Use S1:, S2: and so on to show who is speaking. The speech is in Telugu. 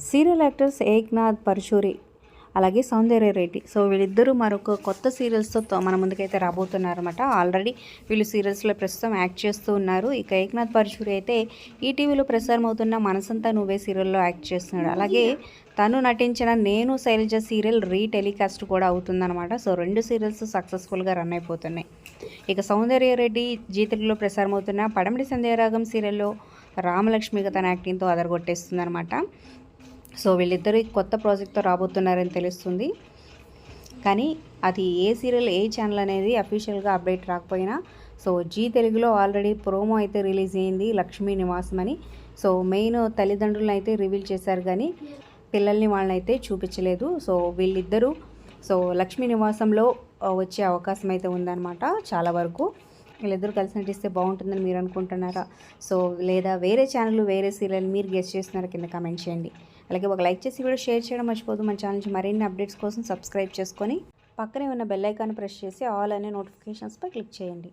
S1: సీరియల్ యాక్టర్స్ ఏక్నాథ్ పరశురి అలాగే సౌందర్య రెడ్డి. సో వీళ్ళిద్దరూ మరొక కొత్త సీరియల్స్తో మన ముందుకైతే రాబోతున్నారన్నమాట. ఆల్రెడీ వీళ్ళు సీరియల్స్లో ప్రస్తుతం యాక్ట్ చేస్తూ ఉన్నారు. ఇక ఏక్నాథ్ పరశురి అయితే ఈటీవీలో ప్రసారం అవుతున్న మనసంతా నువ్వే సీరియల్లో యాక్ట్ చేస్తున్నాడు. అలాగే తను నటించిన నేను శైలజ సీరియల్ రీటెలికాస్ట్ కూడా అవుతుందన్నమాట. సో 2 సీరియల్స్ సక్సెస్ఫుల్గా రన్ అయిపోతున్నాయి. ఇక సౌందర్య రెడ్డి జీ3లో ప్రసారం అవుతున్న పడమటి సంధ్యారాగం సీరియల్లో రామలక్ష్మిగా తన యాక్టింగ్తో అదరగొట్టేస్తుందన్నమాట. సో వీళ్ళిద్దరు కొత్త ప్రాజెక్ట్తో రాబోతున్నారని తెలుస్తుంది. కానీ అది ఏ సీరియల్ ఏ ఛానల్ అనేది అఫీషియల్గా అప్డేట్ రాకపోయినా సో జీ తెలుగులో ఆల్రెడీ ప్రోమో అయితే రిలీజ్ అయింది లక్ష్మీ నివాసం అని. సో మెయిన్ తల్లిదండ్రులను అయితే రివీల్ చేశారు కానీ పిల్లల్ని వాళ్ళని అయితే చూపించలేదు. సో వీళ్ళిద్దరూ సో లక్ష్మీ నివాసంలో వచ్చే అవకాశం అయితే ఉందన్నమాట. చాలా వరకు వీళ్ళిద్దరూ కలిసి నటిస్తే బాగుంటుందని మీరు అనుకుంటున్నారా? సో లేదా వేరే ఛానల్ వేరే సీరియల్ మీరు గెస్ట్ చేస్తున్నారా? కింద కామెంట్ చేయండి. అలాగే ఒక లైక్ చేసి కూడా షేర్ చేయడం మర్చిపోదు. మన ఛానల్ నుంచి మరిన్ని అప్డేట్స్ కోసం సబ్స్క్రైబ్ చేసుకొని పక్కనే ఉన్న బెల్ ఐకాన్ ప్రెస్ చేసి ఆల్ అనే నోటిఫికేషన్స్పై క్లిక్ చేయండి.